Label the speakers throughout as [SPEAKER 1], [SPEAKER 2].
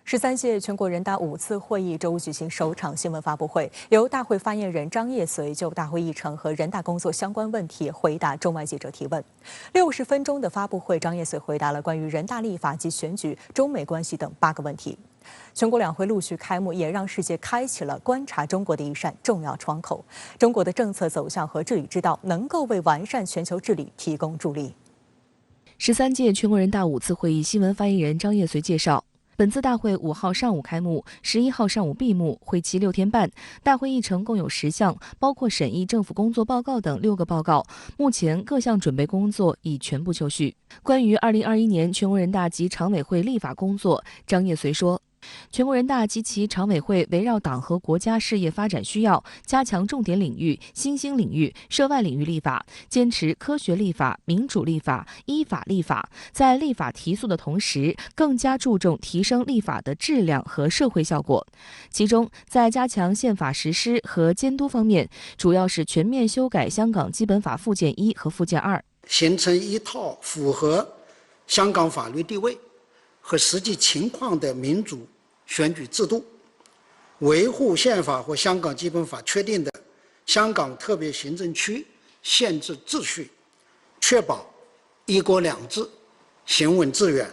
[SPEAKER 1] 13届全国人大5次会议周五举行首场新闻发布会，由大会发言人张业遂就大会议程和人大工作相关问题回答中外记者提问。60分钟的发布会，张业遂回答了关于人大立法及选举、中美关系等8个问题。全国两会陆续开幕，也让世界开启了观察中国的一扇重要窗口。中国的政策走向和治理之道，能够为完善全球治理提供助力。
[SPEAKER 2] 13届全国人大5次会议新闻发言人张业遂介绍。本次大会5号上午开幕，11号上午闭幕，会期6天半。大会议程共有10项，包括审议政府工作报告等6个报告。目前各项准备工作已全部就绪。关于2021年全国人大及常委会立法工作，张业遂说。全国人大及其常委会围绕党和国家事业发展需要，加强重点领域、新兴领域、涉外领域立法，坚持科学立法、民主立法、依法立法。在立法提速的同时，更加注重提升立法的质量和社会效果。其中，在加强宪法实施和监督方面，主要是全面修改香港基本法附件1和附件2，
[SPEAKER 3] 形成一套符合香港法律地位和实际情况的民主选举制度，维护宪法和香港基本法确定的香港特别行政区宪制秩序，确保一国两制行稳致远。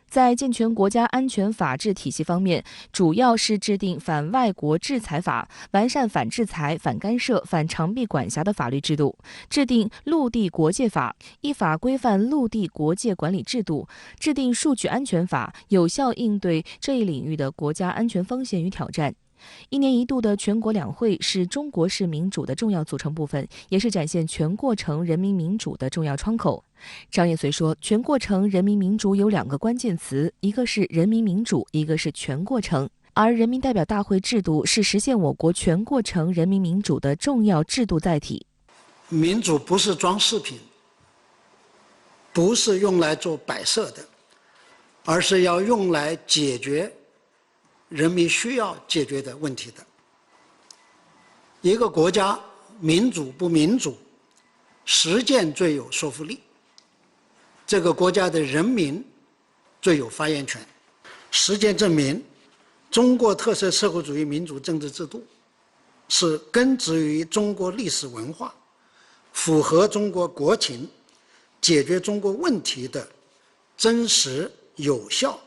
[SPEAKER 2] 在健全国家安全法治体系方面，主要是制定反外国制裁法，完善反制裁、反干涉、反长臂管辖的法律制度；制定陆地国界法，依法规范陆地国界管理制度；制定数据安全法，有效应对这一领域的国家安全风险与挑战。1年1度的全国两会是中国式民主的重要组成部分，也是展现全过程人民民主的重要窗口。张业遂说，全过程人民民主有2个关键词，一个是人民民主，一个是全过程。而人民代表大会制度是实现我国全过程人民民主的重要制度载体。
[SPEAKER 3] 民主不是装饰品，不是用来做摆设的，而是要用来解决人民需要解决的问题的。一个国家民主不民主，实践最有说服力，这个国家的人民最有发言权。实践证明，中国特色社会主义民主政治制度是根植于中国历史文化，符合中国国情，解决中国问题的真实、有效、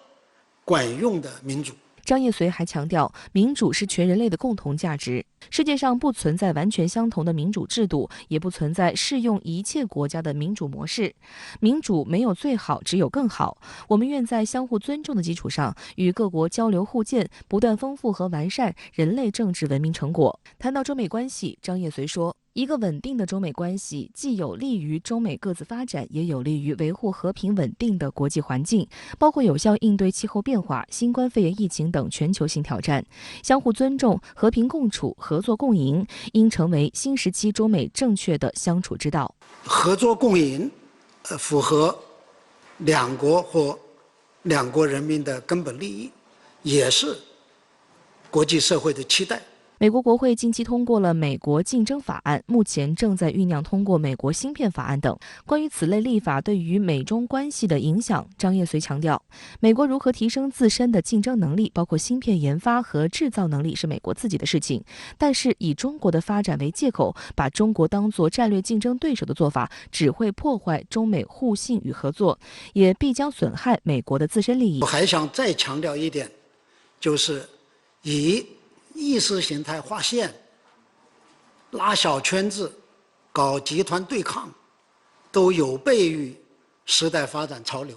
[SPEAKER 3] 管用的民主。
[SPEAKER 2] 张业遂还强调，民主是全人类的共同价值。世界上不存在完全相同的民主制度，也不存在适用一切国家的民主模式。民主没有最好，只有更好。我们愿在相互尊重的基础上，与各国交流互鉴，不断丰富和完善人类政治文明成果。谈到中美关系，张业遂说，一个稳定的中美关系既有利于中美各自发展，也有利于维护和平稳定的国际环境，包括有效应对气候变化、新冠肺炎疫情等全球性挑战。相互尊重、和平共处、合作共赢，应成为新时期中美正确的相处之道。
[SPEAKER 3] 合作共赢，符合两国或两国人民的根本利益，也是国际社会的期待。
[SPEAKER 2] 美国国会近期通过了美国竞争法案，目前正在酝酿通过美国芯片法案等。关于此类立法对于美中关系的影响，张业遂强调，美国如何提升自身的竞争能力，包括芯片研发和制造能力，是美国自己的事情。但是以中国的发展为借口，把中国当作战略竞争对手的做法，只会破坏中美互信与合作，也必将损害美国的自身利益。
[SPEAKER 3] 我还想再强调一点，就是以意识形态划线、拉小圈子、搞集团对抗，都有悖于时代发展潮流，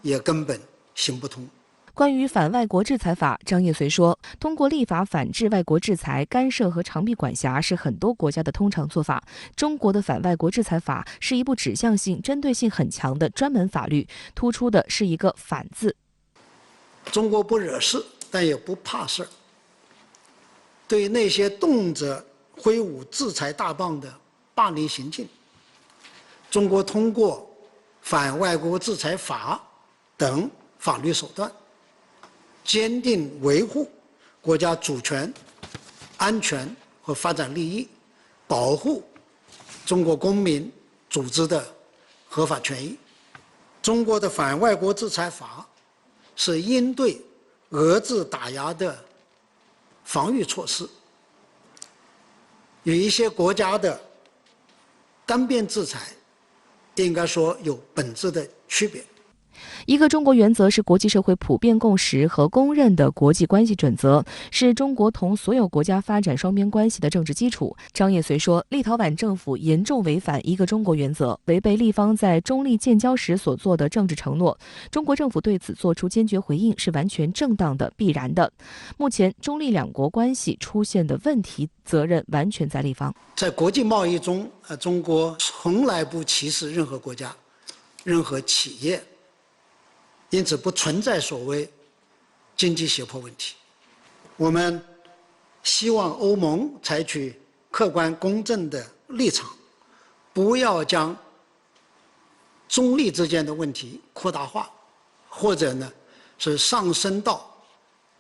[SPEAKER 3] 也根本行不通。
[SPEAKER 2] 关于反外国制裁法，张业遂说，通过立法反制外国制裁、干涉和长臂管辖是很多国家的通常做法。中国的反外国制裁法是一部指向性、针对性很强的专门法律，突出的是一个“反”字。
[SPEAKER 3] 中国不惹事，但也不怕事儿。对那些动辄挥舞制裁大棒的霸凌行径，中国通过反外国制裁法等法律手段，坚定维护国家主权、安全和发展利益，保护中国公民组织的合法权益。中国的反外国制裁法是应对遏制打压的防御措施，与一些国家的单边制裁，应该说有本质的区别。
[SPEAKER 2] 一个中国原则是国际社会普遍共识和公认的国际关系准则，是中国同所有国家发展双边关系的政治基础。张业遂说，立陶宛政府严重违反一个中国原则，违背立方在中立建交时所做的政治承诺。中国政府对此作出坚决回应是完全正当的、必然的。目前中立两国关系出现的问题，责任完全在立方。
[SPEAKER 3] 在国际贸易中，中国从来不歧视任何国家、任何企业。因此不存在所谓经济胁迫问题。我们希望欧盟采取客观公正的立场，不要将中立之间的问题扩大化，或者呢是上升到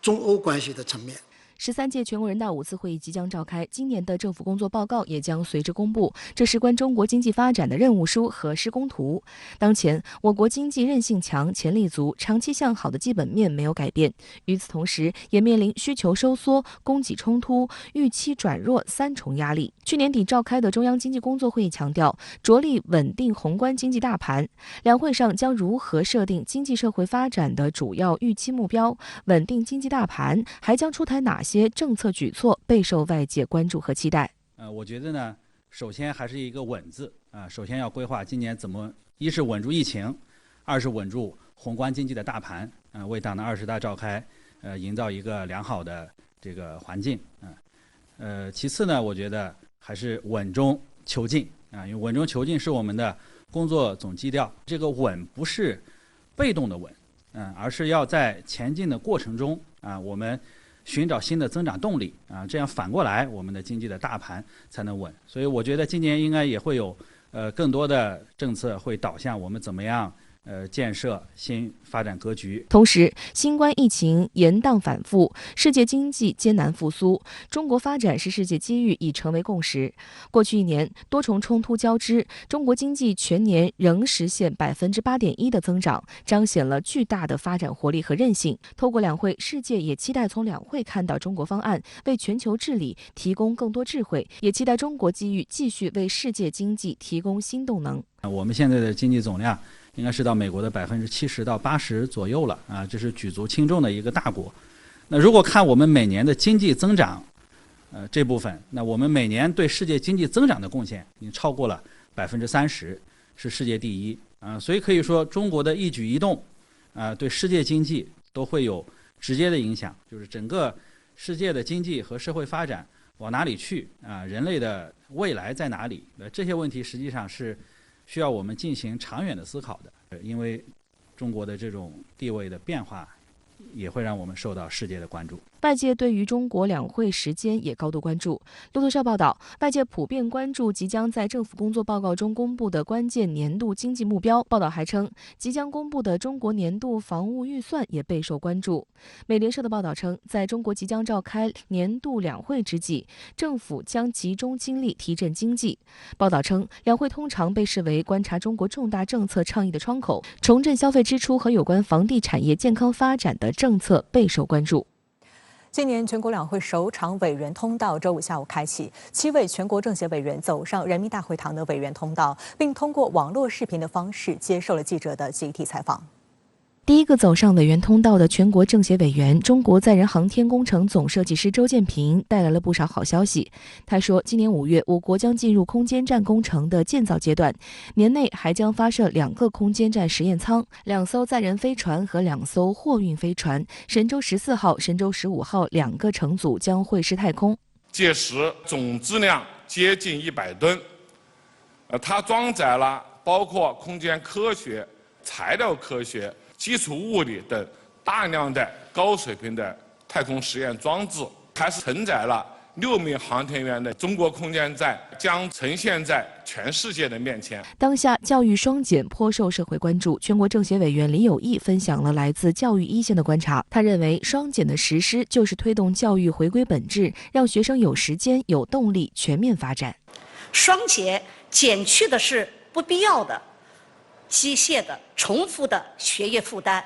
[SPEAKER 3] 中欧关系的层面。
[SPEAKER 2] 13届全国人大5次会议即将召开，今年的政府工作报告也将随之公布，这事关中国经济发展的任务书和施工图。当前，我国经济韧性强、潜力足、长期向好的基本面没有改变，与此同时，也面临需求收缩、供给冲突、预期转弱三重压力。去年底召开的中央经济工作会议强调，着力稳定宏观经济大盘。两会上将如何设定经济社会发展的主要预期目标，稳定经济大盘，还将出台哪些政策举措备受外界关注和期待。
[SPEAKER 4] 我觉得呢，首先还是一个稳字啊，首先要规划今年怎么，一是稳住疫情，二是稳住宏观经济的大盘啊，为党的20大召开营造一个良好的这个环境啊。其次呢，我觉得还是稳中求进啊，因为稳中求进是我们的工作总基调。这个稳不是被动的稳，而是要在前进的过程中啊，我们寻找新的增长动力啊，这样反过来我们的经济的大盘才能稳。所以我觉得今年应该也会有更多的政策会导向我们怎么样建设新发展格局。
[SPEAKER 2] 同时，新冠疫情延宕反复，世界经济艰难复苏，中国发展是世界机遇已成为共识。过去1年，多重冲突交织，中国经济全年仍实现8.1%的增长，彰显了巨大的发展活力和韧性。透过两会，世界也期待从两会看到中国方案，为全球治理提供更多智慧，也期待中国机遇继续为世界经济提供新动能。
[SPEAKER 4] 我们现在的经济总量应该是到美国的70%到80%左右了啊，这是举足轻重的一个大国。那如果看我们每年的经济增长，这部分，那我们每年对世界经济增长的贡献已经超过了30%，是世界第一啊。所以可以说，中国的一举一动啊，对世界经济都会有直接的影响，就是整个世界的经济和社会发展往哪里去啊，人类的未来在哪里？这些问题实际上是需要我们进行长远的思考的，因为中国的这种地位的变化，也会让我们受到世界的关注。
[SPEAKER 2] 外界对于中国两会时间也高度关注。路透社报道，外界普遍关注即将在政府工作报告中公布的关键年度经济目标。报道还称，即将公布的中国年度防务预算也备受关注。美联社的报道称，在中国即将召开年度两会之际，政府将集中精力提振经济。报道称，两会通常被视为观察中国重大政策倡议的窗口，重振消费支出和有关房地产业健康发展的政策备受关注。
[SPEAKER 1] 今年全国两会首场委员通道周五下午开启，7位全国政协委员走上人民大会堂的委员通道，并通过网络视频的方式接受了记者的集体采访。
[SPEAKER 2] 第一个走上委员通道的全国政协委员、中国载人航天工程总设计师周建平带来了不少好消息。他说，今年5月，我国将进入空间站工程的建造阶段，年内还将发射2个空间站实验舱、2艘载人飞船和2艘货运飞船。神舟14号、神舟15号2个乘组将会师太空，
[SPEAKER 5] 届时总质量接近100吨。它装载了包括空间科学、材料科学、基础物理等大量的高水平的太空实验装置，还承载了6名航天员的中国空间站将呈现在全世界的面前。
[SPEAKER 2] 当下教育双减颇受社会关注，全国政协委员李有毅分享了来自教育一线的观察。他认为，双减的实施就是推动教育回归本质，让学生有时间、有动力全面发展。
[SPEAKER 6] 双减减去的是不必要的、机械的、重复的学业负担，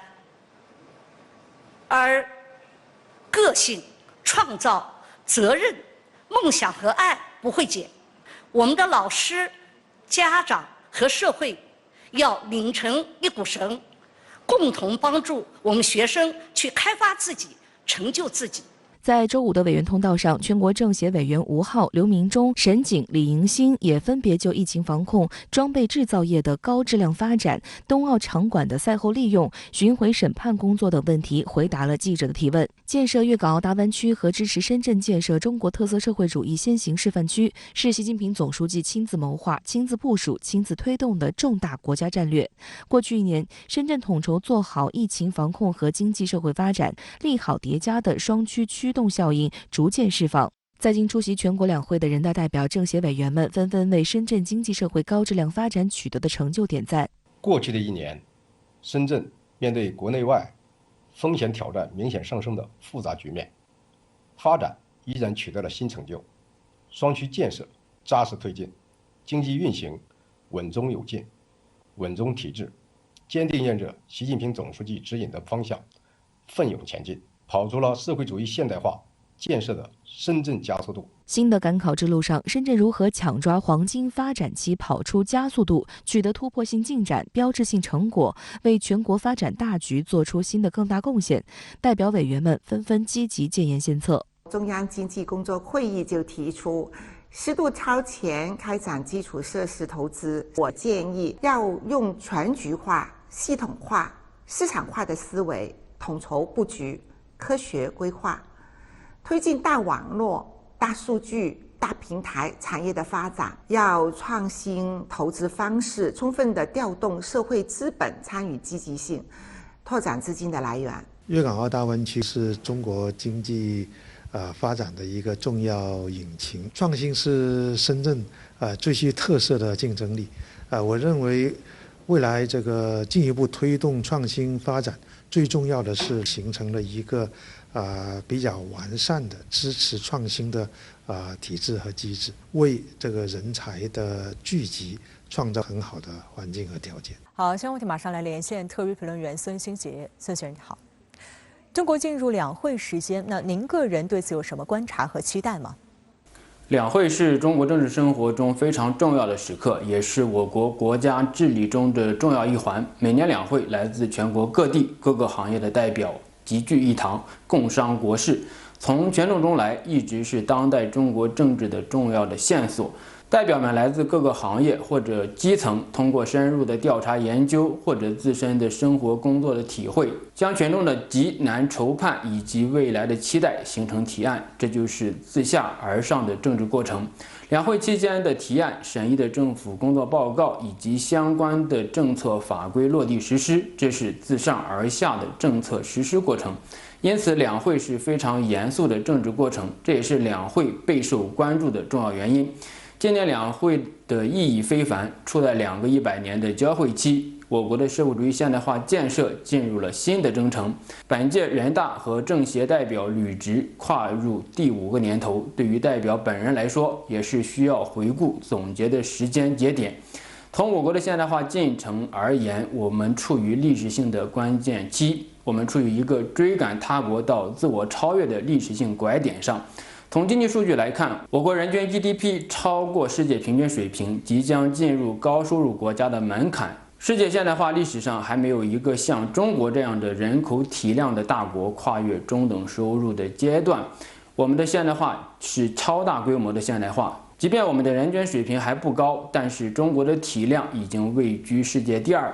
[SPEAKER 6] 而个性、创造、责任、梦想和爱不会减。我们的老师、家长和社会要拧成一股绳，共同帮助我们学生去开发自己，成就自己。
[SPEAKER 2] 在周五的委员通道上，全国政协委员吴昊、刘明忠、沈景、李迎新也分别就疫情防控、装备制造业的高质量发展、冬奥场馆的赛后利用、巡回审判工作等问题回答了记者的提问。建设粤港澳大湾区和支持深圳建设中国特色社会主义先行示范区，是习近平总书记亲自谋划、亲自部署、亲自推动的重大国家战略。过去1年，深圳统筹做好疫情防控和经济社会发展，利好叠加的双区驱动效应逐渐释放。在京出席全国两会的人大代表、政协委员们纷纷为深圳经济社会高质量发展取得的成就点赞。
[SPEAKER 7] 过去的1年，深圳面对国内外风险挑战明显上升的复杂局面，发展依然取得了新成就，双区建设扎实推进，经济运行稳中有进、稳中提质，坚定沿着习近平总书记指引的方向奋勇前进，跑出了社会主义现代化建设的深圳加速度。
[SPEAKER 2] 新的赶考之路上，深圳如何抢抓黄金发展期，跑出加速度，取得突破性进展、标志性成果，为全国发展大局做出新的更大贡献？代表委员们纷纷积极建言献策。
[SPEAKER 8] 中央经济工作会议就提出，适度超前开展基础设施投资。我建议要用全局化、系统化、市场化的思维，统筹布局，科学规划，推进大网络、大数据、大平台产业的发展。要创新投资方式，充分的调动社会资本参与积极性，拓展资金的来源。
[SPEAKER 9] 粤港澳大湾区是中国经济发展的一个重要引擎，创新是深圳最具特色的竞争力。我认为未来这个进一步推动创新发展，最重要的是形成了一个比较完善的支持创新的体制和机制，为这个人才的聚集创造很好的环境和条件。
[SPEAKER 1] 好，相关问题马上来连线特约评论员孙兴杰。孙先生你好。中国进入两会时间，那您个人对此有什么观察和期待吗？
[SPEAKER 10] 两会是中国政治生活中非常重要的时刻，也是我国国家治理中的重要一环。每年两会，来自全国各地各个行业的代表集聚一堂，共商国事。从权重中来，一直是当代中国政治的重要的线索。代表们来自各个行业或者基层，通过深入的调查研究或者自身的生活工作的体会，将群众的急难愁盼以及未来的期待形成提案，这就是自下而上的政治过程。两会期间的提案、审议的政府工作报告以及相关的政策法规落地实施，这是自上而下的政策实施过程。因此，两会是非常严肃的政治过程，这也是两会备受关注的重要原因。今年两会的意义非凡，处在2个100年的交汇期，我国的社会主义现代化建设进入了新的征程。本届人大和政协代表履职跨入第5个年头，对于代表本人来说，也是需要回顾总结的时间节点。从我国的现代化进程而言，我们处于历史性的关键期，我们处于一个追赶他国到自我超越的历史性拐点上。从经济数据来看，我国人均 GDP 超过世界平均水平，即将进入高收入国家的门槛。世界现代化历史上还没有一个像中国这样的人口体量的大国跨越中等收入的阶段。我们的现代化是超大规模的现代化，即便我们的人均水平还不高，但是中国的体量已经位居世界第2，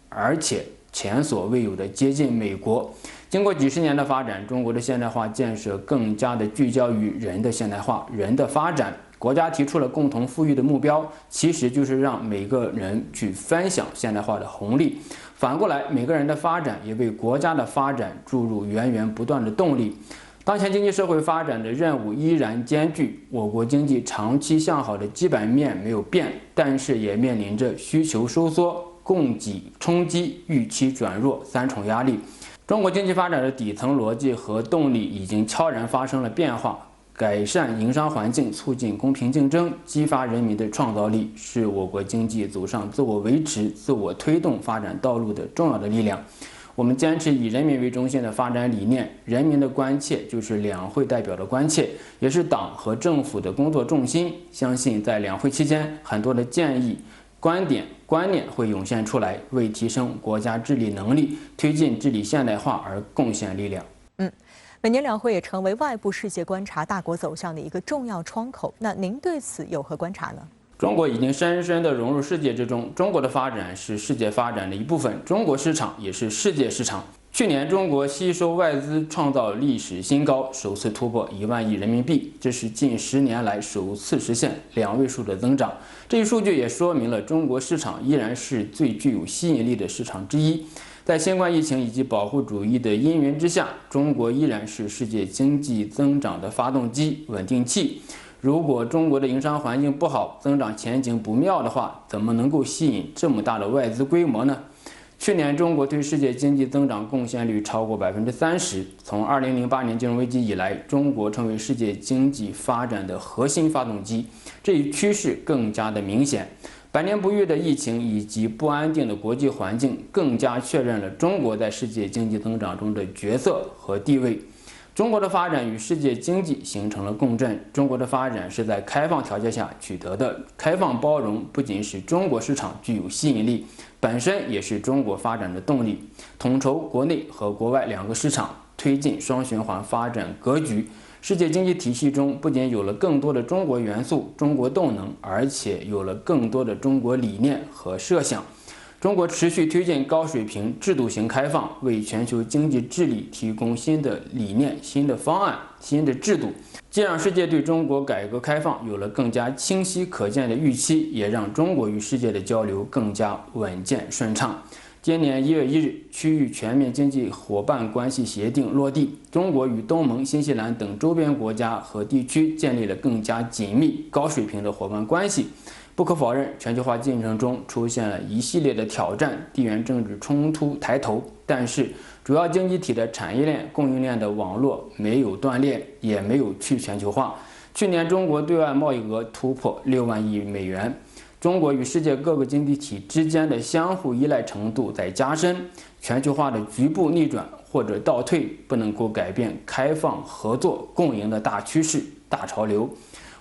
[SPEAKER 10] 而且前所未有的接近美国。经过几十年的发展，中国的现代化建设更加的聚焦于人的现代化、人的发展。国家提出了共同富裕的目标，其实就是让每个人去分享现代化的红利。反过来，每个人的发展也为国家的发展注入源源不断的动力。当前经济社会发展的任务依然艰巨，我国经济长期向好的基本面没有变，但是也面临着需求收缩、供给冲击、预期转弱3重压力。中国经济发展的底层逻辑和动力已经悄然发生了变化，改善营商环境，促进公平竞争，激发人民的创造力，是我国经济走上自我维持、自我推动发展道路的重要的力量。我们坚持以人民为中心的发展理念，人民的关切就是两会代表的关切，也是党和政府的工作重心。相信在两会期间，很多的建议、观点、观念会涌现出来，为提升国家治理能力、推进治理现代化而贡献力量。
[SPEAKER 1] 每年两会也成为外部世界观察大国走向的一个重要窗口。那您对此有何观察呢？
[SPEAKER 10] 中国已经深深地融入世界之中，中国的发展是世界发展的一部分，中国市场也是世界市场。去年，中国吸收外资创造历史新高，首次突破1万亿人民币，这是近10年来首次实现2位数的增长。这一数据也说明了中国市场依然是最具有吸引力的市场之一。在新冠疫情以及保护主义的阴云之下，中国依然是世界经济增长的发动机、稳定器。如果中国的营商环境不好，增长前景不妙的话，怎么能够吸引这么大的外资规模呢？去年中国对世界经济增长贡献率超过30%。从2008年金融危机以来，中国成为世界经济发展的核心发动机，这一趋势更加的明显。百年不遇的疫情以及不安定的国际环境，更加确认了中国在世界经济增长中的角色和地位。中国的发展与世界经济形成了共振，中国的发展是在开放条件下取得的。开放包容不仅使中国市场具有吸引力，本身也是中国发展的动力。统筹国内和国外2个市场，推进双循环发展格局。世界经济体系中不仅有了更多的中国元素、中国动能，而且有了更多的中国理念和设想。中国持续推进高水平制度型开放，为全球经济治理提供新的理念、新的方案、新的制度，既让世界对中国改革开放有了更加清晰可见的预期，也让中国与世界的交流更加稳健顺畅。今年1月1日，区域全面经济伙伴关系协定落地，中国与东盟、新西兰等周边国家和地区建立了更加紧密、高水平的伙伴关系。不可否认，全球化进程中出现了一系列的挑战，地缘政治冲突抬头，但是主要经济体的产业链、供应链的网络没有断裂，也没有去全球化。去年，中国对外贸易额突破6万亿美元。中国与世界各个经济体之间的相互依赖程度在加深，全球化的局部逆转或者倒退不能够改变开放、合作、共赢的大趋势、大潮流。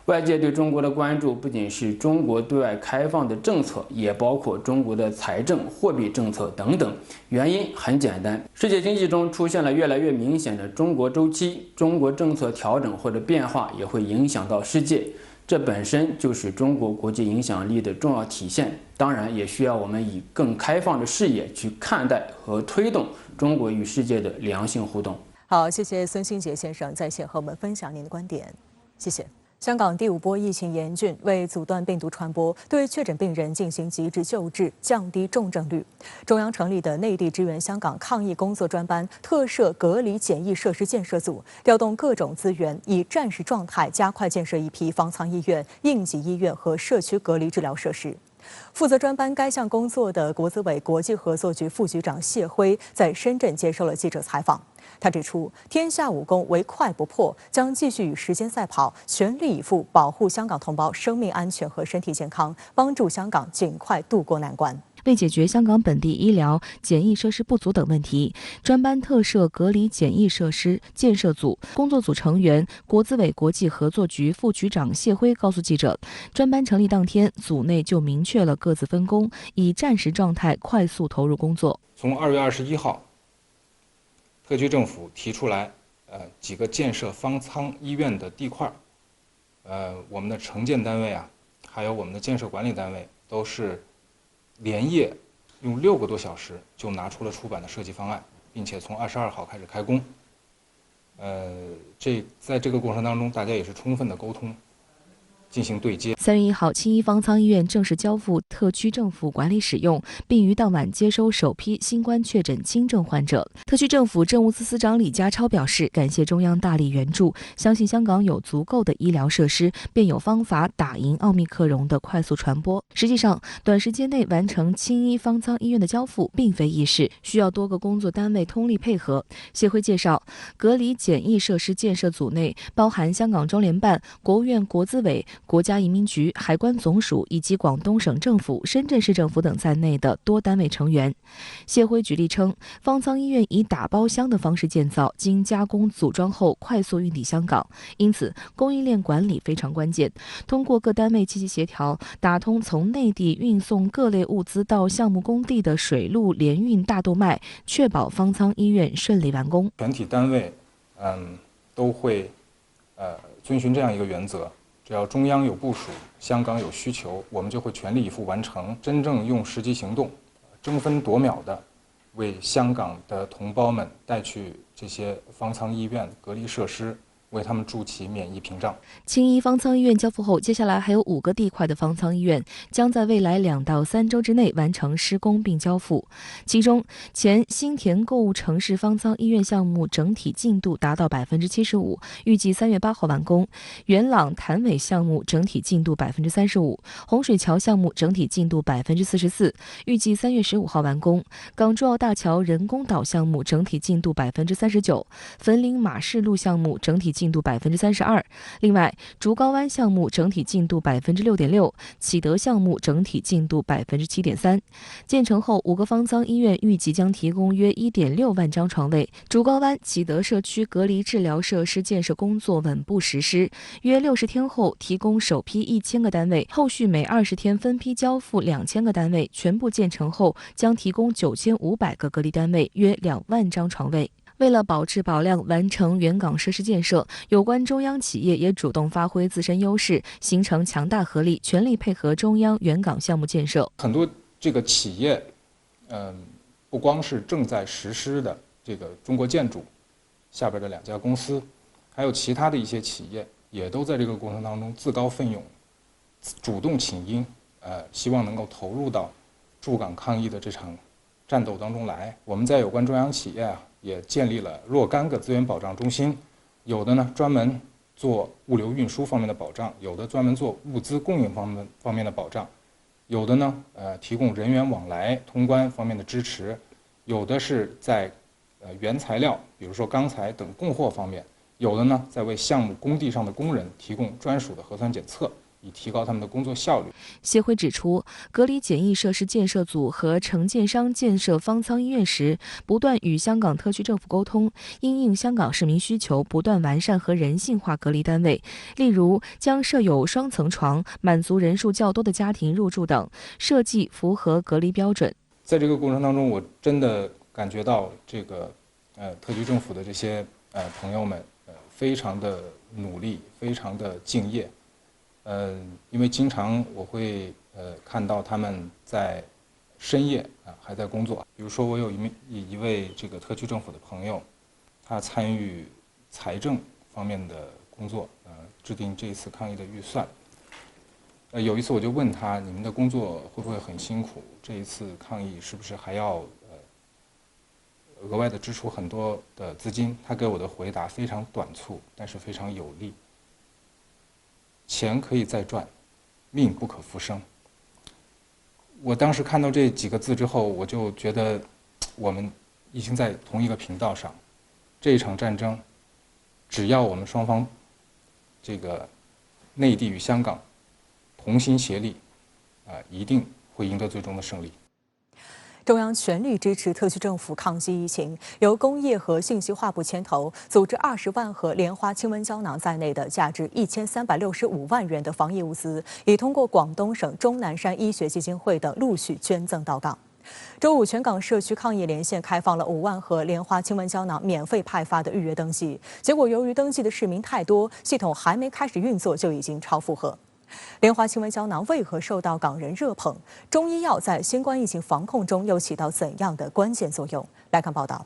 [SPEAKER 10] 外界对中国的关注不仅是中国对外开放的政策，也包括中国的财政、货币政策等等。原因很简单，世界经济中出现了越来越明显的中国周期，中国政策调整或者变化也会影响到世界。这本身就是中国国际影响力的重要体现，当然也需要我们以更开放的视野去看待和推动中国与世界的良性互动。
[SPEAKER 1] 好，谢谢孙兴杰先生在线和我们分享您的观点，谢谢。香港第5波疫情严峻，为阻断病毒传播，对确诊病人进行及时救治，降低重症率，中央成立的内地支援香港抗疫工作专班特设隔离检疫设施建设组，调动各种资源，以战时状态加快建设一批方舱医院、应急医院和社区隔离治疗设施。负责专班该项工作的国资委国际合作局副局长谢辉在深圳接受了记者采访。他指出，天下武功唯快不破，将继续与时间赛跑，全力以赴保护香港同胞生命安全和身体健康，帮助香港尽快渡过难关。
[SPEAKER 2] 为解决香港本地医疗、检疫设施不足等问题，专班特设隔离检疫设施建设组。工作组成员、国资委国际合作局副局长谢辉告诉记者，专班成立当天，组内就明确了各自分工，以战时状态快速投入工作。
[SPEAKER 11] 从2月21号，特区政府提出来，几个建设方舱医院的地块，我们的承建单位啊，还有我们的建设管理单位都是连夜用6个多小时就拿出了出版的设计方案，并且从22号开始开工。在这个过程当中，大家也是充分的沟通，进行对接。
[SPEAKER 2] 3月1号，青衣方舱医院正式交付特区政府管理使用，并于当晚接收首批新冠确诊轻症患者。特区政府政务司司长李家超表示，感谢中央大力援助，相信香港有足够的医疗设施，便有方法打赢奥密克戎的快速传播。实际上，短时间内完成青衣方舱医院的交付并非易事，需要多个工作单位通力配合。谢辉介绍，隔离检疫设施建设组内包含香港中联办、国务院国资委、国家移民局、海关总署以及广东省政府、深圳市政府等在内的多单位成员。协会举例称，方舱医院以打包箱的方式建造，经加工组装后快速运抵香港，因此供应链管理非常关键。通过各单位积极协调，打通从内地运送各类物资到项目工地的水陆联运大动脉，确保方舱医院顺利完工。
[SPEAKER 11] 全体单位都会遵循这样一个原则，只要中央有部署，香港有需求，我们就会全力以赴完成，真正用实际行动争分夺秒的为香港的同胞们带去这些方舱医院隔离设施，为他们筑起免疫屏障。
[SPEAKER 2] 青衣方舱医院交付后，接下来还有5个地块的方舱医院将在未来2到3周之内完成施工并交付。其中，前新田购物城市方舱医院项目整体进度达到75%，预计3月8号完工；元朗潭尾项目整体进度35%，洪水桥项目整体进度44%，预计3月15号完工；港珠澳大桥人工岛项目整体进度39%，汾岭马士路项目整体进度32%。另外，竹篙湾项目整体进度6.6%，启德项目整体进度7.3%。建成后，5个方舱医院预计将提供约1.6万张床位。竹篙湾、启德社区隔离治疗设施建设工作稳步实施，约60天后提供首批1000个单位，后续每20天分批交付2000个单位，全部建成后将提供9500个隔离单位，约2万张床位。为了保质保量，完成原港设施建设，有关中央企业也主动发挥自身优势，形成强大合力，全力配合中央原港项目建设。
[SPEAKER 11] 很多这个企业，不光是正在实施的这个中国建筑下边的2家公司，还有其他的一些企业，也都在这个过程当中自告奋勇，主动请缨，希望能够投入到驻港抗疫的这场战斗当中来。我们在有关中央企业也建立了若干个资源保障中心，有的呢专门做物流运输方面的保障，有的专门做物资供应方面的保障，有的呢提供人员往来通关方面的支持，有的是在原材料，比如说钢材等供货方面，有的呢在为项目工地上的工人提供专属的核酸检测，以提高他们的工作效率。
[SPEAKER 2] 协会指出，隔离检疫设施建设组和承建商建设方舱医院时，不断与香港特区政府沟通，因应香港市民需求，不断完善和人性化隔离单位。例如，将设有双层床，满足人数较多的家庭入住等，设计符合隔离标准。
[SPEAKER 11] 在这个过程当中，我真的感觉到这个特区政府的这些朋友们非常的努力，非常的敬业。因为经常我会看到他们在深夜还在工作。比如说，我有一位这个特区政府的朋友，他参与财政方面的工作，制定这一次抗疫的预算。有一次我就问他，你们的工作会不会很辛苦？这一次抗疫是不是还要额外的支出很多的资金？他给我的回答非常短促，但是非常有力。钱可以再赚，命不可复生。我当时看到这几个字之后，我就觉得我们已经在同一个频道上。这一场战争，只要我们双方这个内地与香港同心协力，一定会赢得最终的胜利。
[SPEAKER 1] 中央全力支持特区政府抗击疫情，由工业和信息化部牵头，组织20万盒莲花清瘟胶囊在内的价值1365万元的防疫物资，已通过广东省钟南山医学基金会等陆续捐赠到港。周五，全港社区抗疫连线开放了5万盒莲花清瘟胶囊免费派发的预约登记，结果由于登记的市民太多，系统还没开始运作就已经超负荷。莲花清瘟胶囊为何受到港人热捧？中医药在新冠疫情防控中又起到怎样的关键作用？来看报道。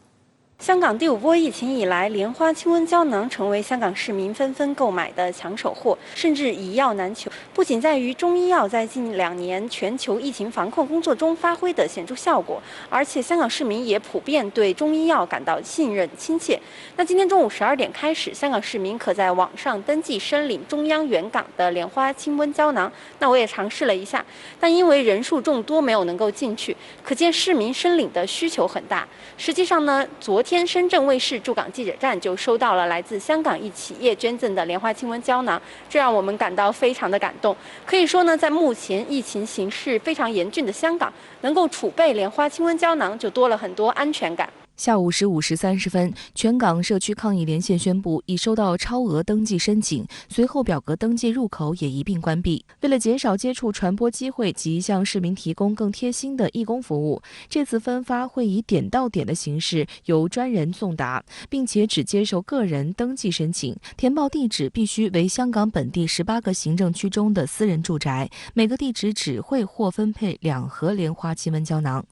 [SPEAKER 12] 香港第5波疫情以来，莲花清瘟胶囊成为香港市民纷纷购买的抢手货，甚至一药难求。不仅在于中医药在近2年全球疫情防控工作中发挥的显著效果，而且香港市民也普遍对中医药感到信任亲切。那今天中午12点开始，香港市民可在网上登记申领中央原港的莲花清瘟胶囊。那我也尝试了一下，但因为人数众多，没有能够进去，可见市民申领的需求很大。实际上呢，昨天天，深圳卫视驻港记者站就收到了来自香港一企业捐赠的莲花清瘟胶囊，这让我们感到非常的感动。可以说呢，在目前疫情形势非常严峻的香港，能够储备莲花清瘟胶囊，就多了很多安全感。
[SPEAKER 2] 下午15时30分，全港社区抗疫连线宣布已收到超额登记申请，随后表格登记入口也一并关闭。为了减少接触传播机会及向市民提供更贴心的义工服务，这次分发会以点到点的形式由专人送达，并且只接受个人登记申请，填报地址必须为香港本地18个行政区中的私人住宅，每个地址只会获分配2盒莲花清瘟胶囊。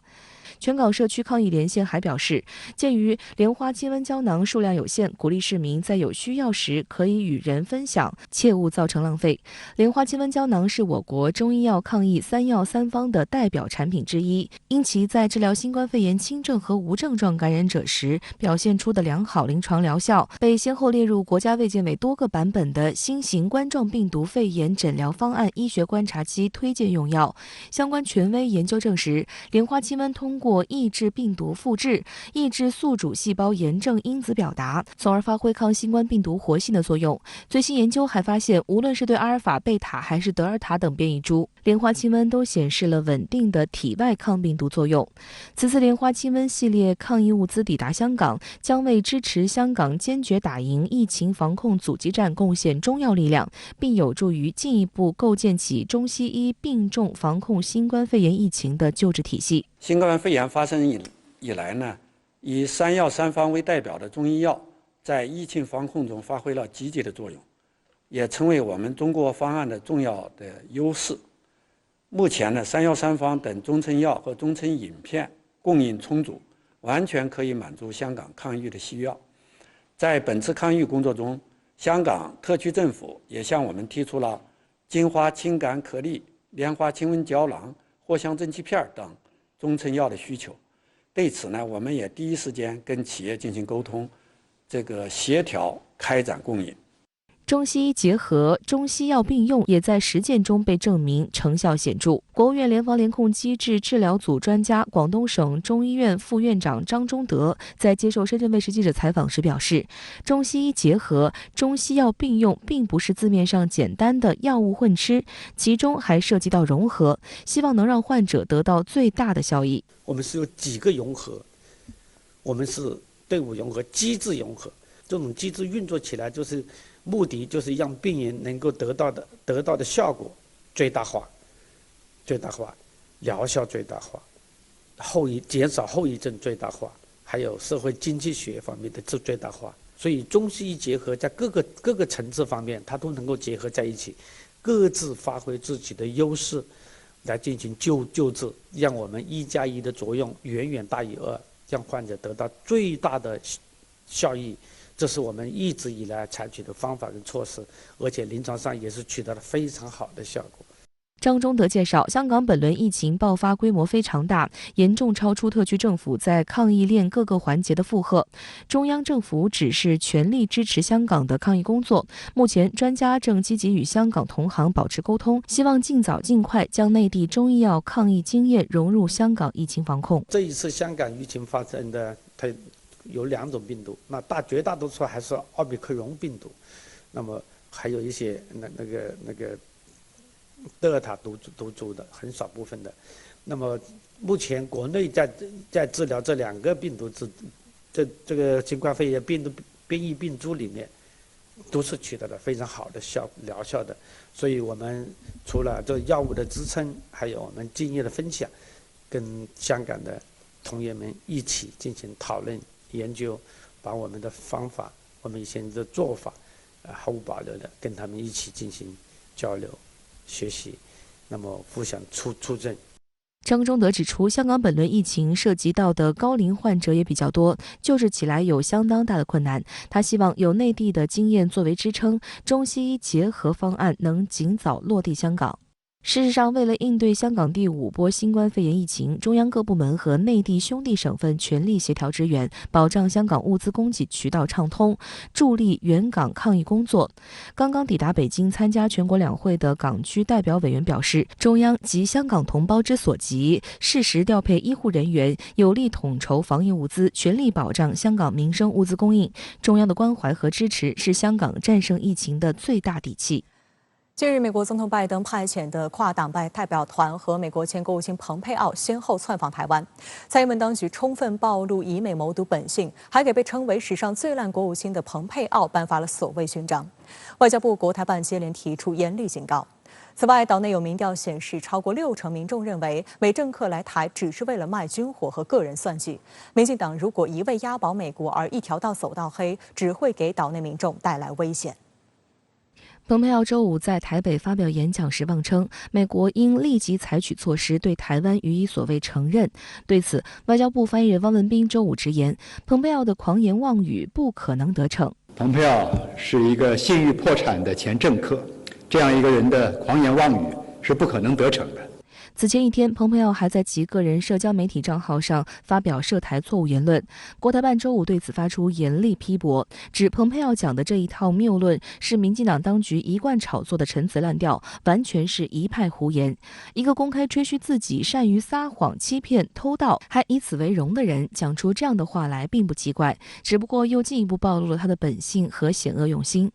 [SPEAKER 2] 全港社区抗疫连线还表示，鉴于莲花清瘟胶囊数量有限，鼓励市民在有需要时可以与人分享，切勿造成浪费。莲花清瘟胶囊是我国中医药抗疫3药3方的代表产品之一，因其在治疗新冠肺炎轻症和无症状感染者时表现出的良好临床疗效，被先后列入国家卫健委多个版本的新型冠状病毒肺炎诊疗方案医学观察期推荐用药。相关权威研究证实，莲花清瘟通过抑制病毒复制、抑制宿主细胞炎症因子表达，从而发挥抗新冠病毒活性的作用。最新研究还发现，无论是对阿尔法、贝塔还是德尔塔等变异株，莲花清瘟都显示了稳定的体外抗病毒作用。此次莲花清瘟系列抗疫物资抵达香港，将为支持香港坚决打赢疫情防控阻击战贡献重要力量，并有助于进一步构建起中西医并重防控新冠肺炎疫情的救治体系。
[SPEAKER 13] 新冠肺炎发生以来呢，以3药3方为代表的中医药在疫情防控中发挥了积极的作用，也成为我们中国方案的重要的优势。目前呢，3药3方等中成药和中成饮片供应充足，完全可以满足香港抗疫的需要。在本次抗疫工作中，香港特区政府也向我们提出了金花清肝颗粒、莲花清瘟胶囊、藿香正气片等中成药的需求。对此呢，我们也第一时间跟企业进行沟通，协调开展供应。
[SPEAKER 2] 中西医结合、中西药并用也在实践中被证明成效显著。国务院联防联控机制治疗组专家、广东省中医院副院长张忠德在接受深圳卫视记者采访时表示，中西医结合、中西药并用并不是字面上简单的药物混吃，其中还涉及到融合，希望能让患者得到最大的效益。
[SPEAKER 14] 我们是有几个融合，我们是队伍融合、机制融合，这种机制运作起来就是目的就是让病人能够得到的效果最大化，疗效最大化，减少后遗症最大化，还有社会经济学方面的最大化。所以中西医结合在各个层次方面，它都能够结合在一起，各自发挥自己的优势，来进行救治，让我们1+1的作用远远大于2，让患者得到最大的效益。这是我们一直以来采取的方法跟措施，而且临床上也是取得了非常好的效果。
[SPEAKER 2] 张忠德介绍，香港本轮疫情爆发规模非常大，严重超出特区政府在抗疫链各个环节的负荷。中央政府只是全力支持香港的抗疫工作。目前，专家正积极与香港同行保持沟通，希望尽早尽快将内地中医药抗疫经验融入香港疫情防控。
[SPEAKER 14] 这一次香港疫情发生的，它有2种病毒，那绝大多数还是奥密克戎病毒，那么还有一些那个德尔塔毒株的很少部分的。那么目前国内在治疗这2个病毒这个新冠肺炎变异病株里面，都是取得了非常好的疗效的。所以我们除了这药物的支撑，还有我们经验的分享，跟香港的同业们一起进行讨论研究，把我们的方法、我们以前的做法，毫无保留的跟他们一起进行交流、学习，那么互相促进。
[SPEAKER 2] 张忠德指出，香港本轮疫情涉及到的高龄患者也比较多，救治起来有相当大的困难。他希望有内地的经验作为支撑，中西医结合方案能尽早落地香港。事实上，为了应对香港第5波新冠肺炎疫情，中央各部门和内地兄弟省份全力协调支援，保障香港物资供给渠道畅通，助力援港抗疫工作。刚刚抵达北京参加全国两会的港区代表委员表示，中央急香港同胞之所急，适时调配医护人员，有力统筹防疫物资，全力保障香港民生物资供应。中央的关怀和支持是香港战胜疫情的最大底气。
[SPEAKER 1] 近日，美国总统拜登派遣的跨党派代表团和美国前国务卿蓬佩奥先后窜访台湾。蔡英文当局充分暴露以美谋独本性，还给被称为史上最烂国务卿的蓬佩奥颁发了所谓勋章。外交部国台办接连提出严厉警告。此外，岛内有民调显示，超过60%民众认为美政客来台只是为了卖军火和个人算计。民进党如果一味押宝美国而一条道走到黑，只会给岛内民众带来危险。
[SPEAKER 2] 蓬佩奥周五在台北发表演讲时妄称，美国应立即采取措施对台湾予以所谓承认。对此，外交部发言人汪文斌周五直言，蓬佩奥的狂言妄语不可能得逞。
[SPEAKER 15] 蓬佩奥是一个信誉破产的前政客，这样一个人的狂言妄语是不可能得逞的。
[SPEAKER 2] 此前一天，蓬佩奥还在其个人社交媒体账号上发表涉台错误言论。国台办周五对此发出严厉批驳，指蓬佩奥讲的这一套谬论是民进党当局一贯炒作的陈词滥调，完全是一派胡言。一个公开吹嘘自己善于撒谎、欺骗、偷盗，还以此为荣的人，讲出这样的话来并不奇怪，只不过又进一步暴露了他的本性和险恶用心。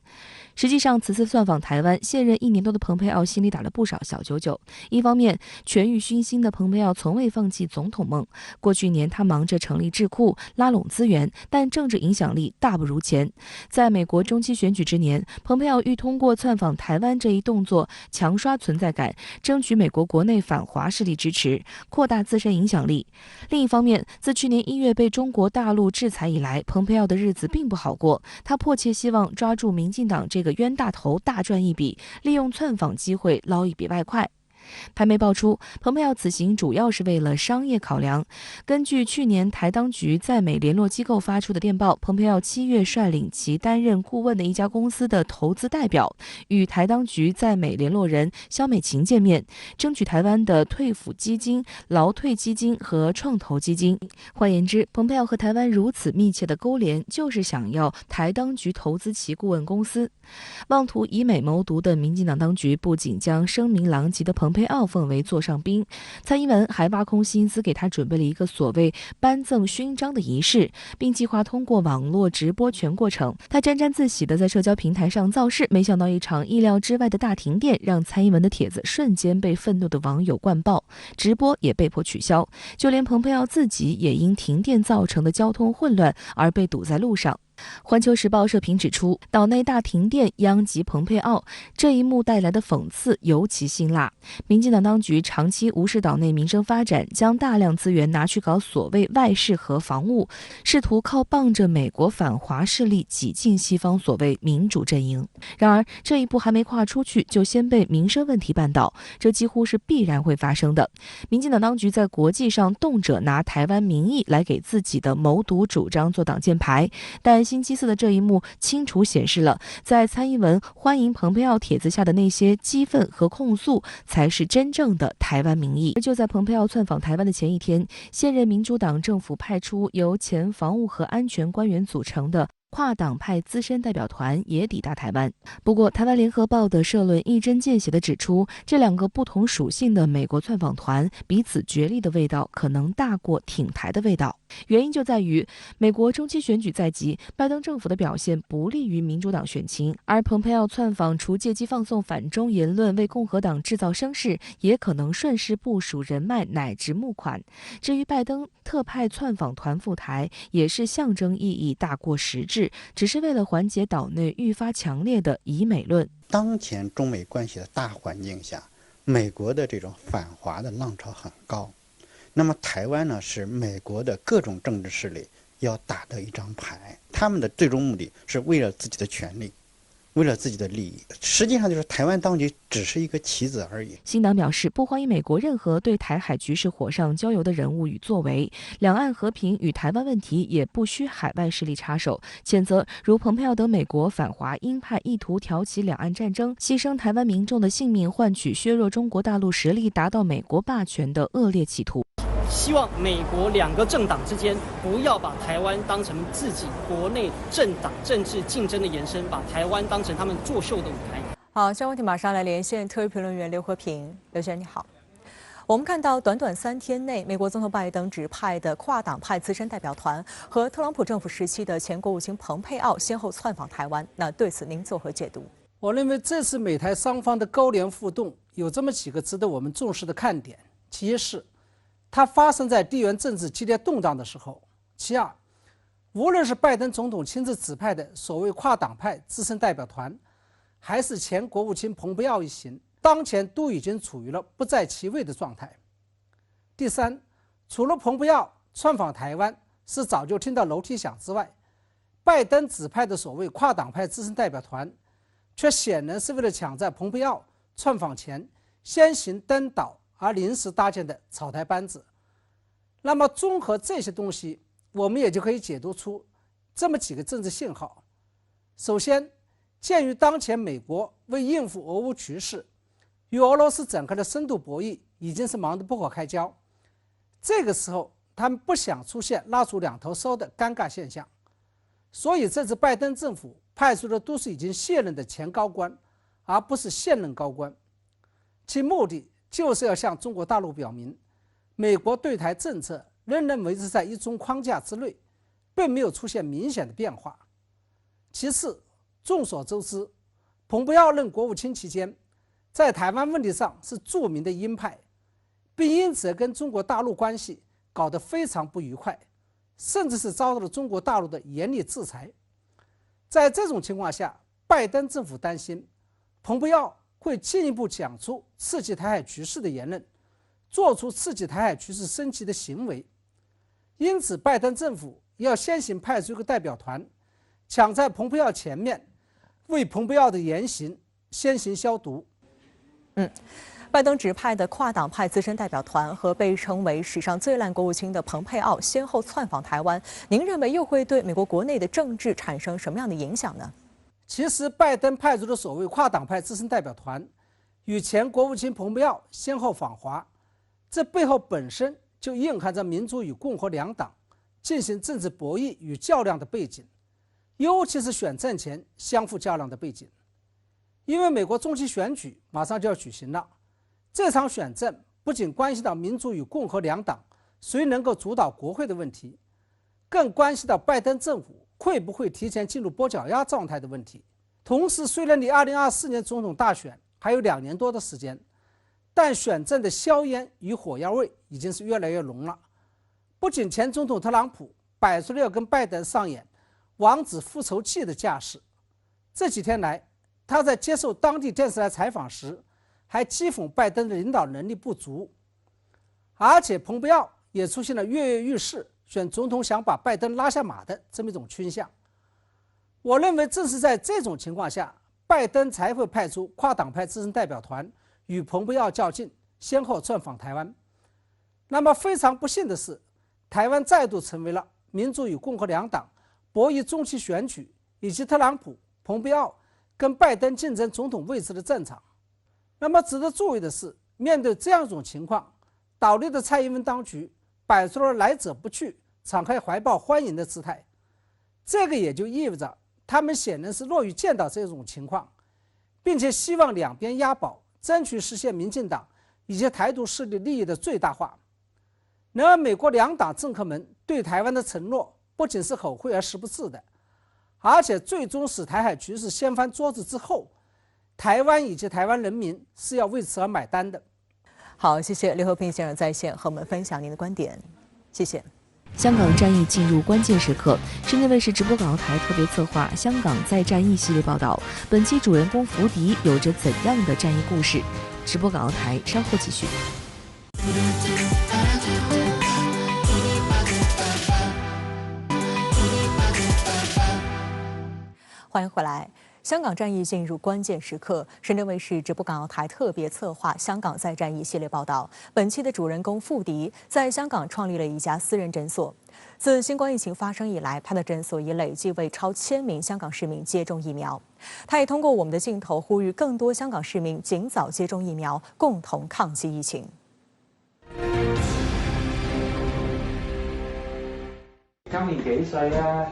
[SPEAKER 2] 实际上，此次窜访台湾，现任1年多的蓬佩奥心里打了不少小九九。一方面，权欲熏心的蓬佩奥从未放弃总统梦。过去1年，他忙着成立智库，拉拢资源，但政治影响力大不如前。在美国中期选举之年，蓬佩奥欲通过窜访台湾这一动作强刷存在感，争取美国国内反华势力支持，扩大自身影响力。另一方面，自去年1月被中国大陆制裁以来，蓬佩奥的日子并不好过。他迫切希望抓住民进党这个冤大头大赚一笔，利用窜访机会捞一笔外快。台媒爆出，蓬佩奥此行主要是为了商业考量。根据去年台当局在美联络机构发出的电报，蓬佩奥7月率领其担任顾问的一家公司的投资代表，与台当局在美联络人萧美琴见面，争取台湾的退抚基金、劳退基金和创投基金。换言之，蓬佩奥和台湾如此密切的勾连，就是想要台当局投资其顾问公司。妄图以美谋独的民进党当局不仅将声名狼藉的蓬佩奥奉为座上宾，蔡英文还挖空心思给他准备了一个所谓颁赠勋章的仪式，并计划通过网络直播全过程。他沾沾自喜地在社交平台上造势，没想到一场意料之外的大停电让蔡英文的帖子瞬间被愤怒的网友灌爆，直播也被迫取消，就连蓬佩奥自己也因停电造成的交通混乱而被堵在路上。环球时报社评指出，岛内大停电殃及蓬佩奥，这一幕带来的讽刺尤其辛辣。民进党当局长期无视岛内民生发展，将大量资源拿去搞所谓外事和防务，试图靠傍着美国反华势力挤进西方所谓民主阵营。然而，这一步还没跨出去，就先被民生问题绊倒，这几乎是必然会发生的。民进党当局在国际上动辄拿台湾民意来给自己的谋独主张做挡箭牌，但星期4的这一幕清楚显示了，在蔡英文欢迎蓬佩奥帖子下的那些激愤和控诉，才是真正的台湾民意。而就在蓬佩奥窜访台湾的前一天，现任民主党政府派出由前防务和安全官员组成的跨党派资深代表团也抵达台湾。不过，台湾联合报的社论一针见血地指出，这2个不同属性的美国窜访团彼此角力的味道可能大过挺台的味道。原因就在于，美国中期选举在即，拜登政府的表现不利于民主党选情，而蓬佩奥窜访除借机放送反中言论为共和党制造声势，也可能顺势部署人脉乃至募款。至于拜登特派窜访团赴台，也是象征意义大过实质，只是为了缓解岛内愈发强烈的以美论。
[SPEAKER 16] 当前中美关系的大环境下，美国的这种反华的浪潮很高，那么台湾呢，是美国的各种政治势力要打的一张牌，他们的最终目的是为了自己的权利，为了自己的利益，实际上就是台湾当局只是一个棋子而已。
[SPEAKER 2] 新党表示，不欢迎美国任何对台海局势火上浇油的人物与作为，两岸和平与台湾问题也不需海外势力插手，谴责如蓬佩奥等美国反华鹰派意图挑起两岸战争，牺牲台湾民众的性命，换取削弱中国大陆实力，达到美国霸权的恶劣企图。
[SPEAKER 17] 希望美国两个政党之间不要把台湾当成自己国内政党政治竞争的延伸，把台湾当成他们作秀的舞台。
[SPEAKER 1] 好，相关问题马上来连线特约评论员刘和平。刘先生你好。我们看到，短短3天内，美国总统拜登指派的跨党派资深代表团和特朗普政府时期的前国务卿蓬佩奥先后窜访台湾。那对此您作何解读？
[SPEAKER 18] 我认为这次美台双方的勾连互动有这么几个值得我们重视的看点：其一是，它发生在地缘政治激烈动荡的时候；其二，无论是拜登总统亲自指派的所谓跨党派资深代表团，还是前国务卿蓬佩奥一行，当前都已经处于了不在其位的状态。第三，除了蓬佩奥窜访台湾是早就听到楼梯响之外，拜登指派的所谓跨党派资深代表团，却显然是为了抢在蓬佩奥窜访前先行登岛而临时搭建的草台班子。那么综合这些东西，我们也就可以解读出这么几个政治信号。首先，鉴于当前美国为应付俄乌局势与俄罗斯展开的深度博弈已经是忙得不可开交，这个时候他们不想出现蜡烛两头烧的尴尬现象，所以这次拜登政府派出的都是已经卸任的前高官，而不是现任高官，其目的就是要向中国大陆表明，美国对台政策仍然维持在一中框架之内，并没有出现明显的变化。其次，众所周知，蓬佩奥任国务卿期间，在台湾问题上是著名的鹰派，并因此跟中国大陆关系搞得非常不愉快，甚至是遭到了中国大陆的严厉制裁。在这种情况下，拜登政府担心蓬佩奥会进一步讲出刺激台海局势的言论，做出刺激台海局势升级的行为。因此，拜登政府要先行派出一个代表团，抢在蓬佩奥前面，为蓬佩奥的言行先行消毒。
[SPEAKER 1] 拜登指派的跨党派资深代表团和被称为史上最烂国务卿的蓬佩奥先后窜访台湾，您认为又会对美国国内的政治产生什么样的影响呢？
[SPEAKER 18] 其实，拜登派出的所谓跨党派资深代表团与前国务卿蓬佩奥先后访华，这背后本身就蕴含着民主与共和两党进行政治博弈与较量的背景，尤其是选战前相互较量的背景。因为美国中期选举马上就要举行了，这场选战不仅关系到民主与共和两党谁能够主导国会的问题，更关系到拜登政府会不会提前进入跛脚鸭状态的问题。同时，虽然离2024年总统大选还有2年多的时间，但选战的硝烟与火药味已经是越来越浓了。不仅前总统特朗普摆出了要跟拜登上演王子复仇记的架势，这几天来他在接受当地电视台采访时还讥讽拜登的领导能力不足，而且蓬佩奥也出现了跃跃欲试，选总统想把拜登拉下马的这么一种倾向。我认为正是在这种情况下，拜登才会派出跨党派资深代表团与蓬佩奥较劲，先后窜访台湾。那么非常不幸的是，台湾再度成为了民主与共和两党博弈中期选举以及特朗普、蓬佩奥跟拜登竞争总统位置的战场。那么值得注意的是，面对这样一种情况，倒立的蔡英文当局摆出了来者不拒、敞开怀抱欢迎的姿态。这个也就意味着他们显然是乐于见到这种情况，并且希望两边押宝，争取实现民进党以及台独势力利益的最大化。然而，美国两党政客们对台湾的承诺不仅是口惠而实不至的，而且最终使台海局势掀翻桌子之后，台湾以及台湾人民是要为此而买单的。
[SPEAKER 1] 好，谢谢刘和平先生在线和我们分享您的观点，谢谢。
[SPEAKER 2] 香港战役进入关键时刻，深圳卫视直播港澳台特别策划《香港再战役》系列报道，本期主人公福迪有着怎样的战役故事？直播港澳台稍后继续。
[SPEAKER 1] 欢迎回来。香港战役进入关键时刻，深圳卫视直播港澳台特别策划《香港再战役》系列报道。本期的主人公傅迪在香港创立了一家私人诊所。自新冠疫情发生以来，他的诊所已累计为超1000名香港市民接种疫苗。他也通过我们的镜头呼吁更多香港市民尽早接种疫苗，共同抗击疫情。
[SPEAKER 19] 今年幾歲啊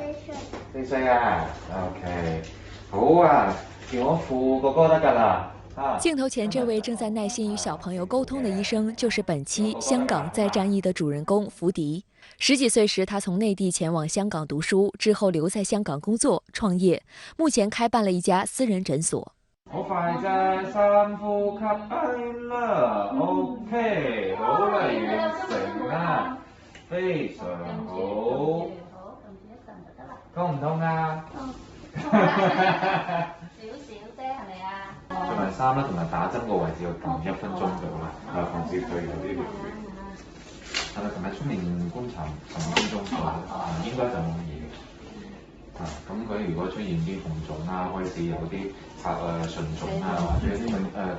[SPEAKER 19] ？4歲啊 ？OK， 好啊，叫我傅哥哥得㗎啦。
[SPEAKER 20] 鏡頭前這位正在耐心與小朋友溝通的醫生，就是本期《香港再戰役》的主人公傅迪。10幾歲時，他從內地前往香港讀書，之後留在香港工作創業，目前開辦了一家私人診所。
[SPEAKER 19] 好快啫，深呼吸啦 ，OK， 好啦，完成啦。非常好，痛唔痛啊？痛少少啫，係咪啊？着埋衫啦，同埋打針個位置要撳1分鐘到啦，防止佢有啲流血。係咪同埋出面觀察10分鐘左右？應該就冇乜嘢嘅。咁佢如果出現啲紅腫啊，開始有啲唇腫啊，或者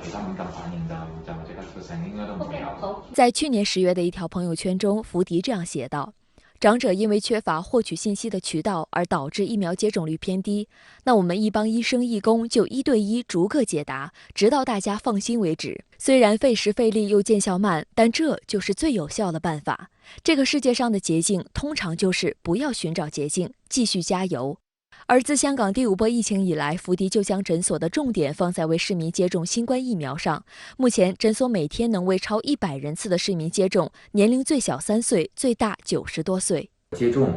[SPEAKER 19] 其他敏感反應就即刻出聲，應該都冇有。
[SPEAKER 20] 在去年10月的一條朋友圈中，傅迪這樣寫道：長者因為缺乏獲取信息的渠道，而導致疫苗接種率偏低。那我們一幫醫生義工就1對1逐個解答，直到大家放心為止。雖然費時費力又見效慢，但這就是最有效的辦法。這個世界上的捷徑，通常就是不要尋找捷徑，繼續加油。而自香港第5波疫情以來，傅迪就將診所的重點放在為市民接種新冠疫苗上。目前，診所每天能為超100人次的市民接種，年齡最小3歲，最大90多歲。
[SPEAKER 19] 接種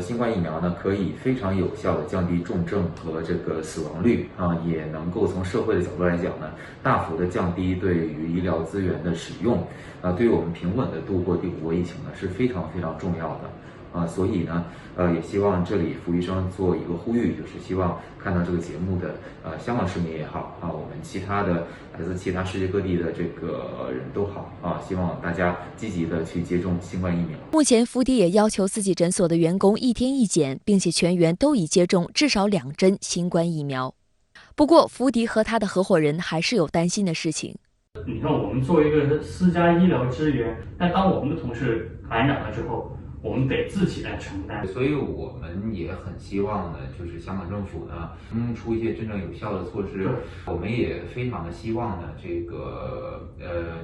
[SPEAKER 19] 新冠疫苗呢，可以非常有效的降低重症和這個死亡率啊，也能夠從社會的角度來講呢，大幅的降低對於醫療資源的使用啊，對於我們平穩的度過第5波疫情呢，是非常非常重要的。所以呢，也希望這裡傅醫生做一個呼籲，就是希望看到這個節目的香港市民也好啊，我們其他的來自其他世界各地的這個人都好啊，希望大家積極的去接種新冠疫苗。
[SPEAKER 20] 目前傅迪也要求自己診所的員工1天1檢，並且全員都已接種至少2針新冠疫苗。不過，傅迪和他的合夥人還是有擔心的事情。
[SPEAKER 21] 你看，我們作為一個私家醫療資源，但當我們的同事感染了之後，我們得自己來承擔，
[SPEAKER 19] 所以我們也很希望呢，就是香港政府呢，出一些真正有效的措施。我們也非常的希望呢，這個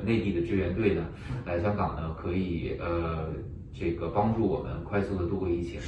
[SPEAKER 19] 內地的支援隊呢，來香港呢，可以這個幫助我們快速的度過疫情。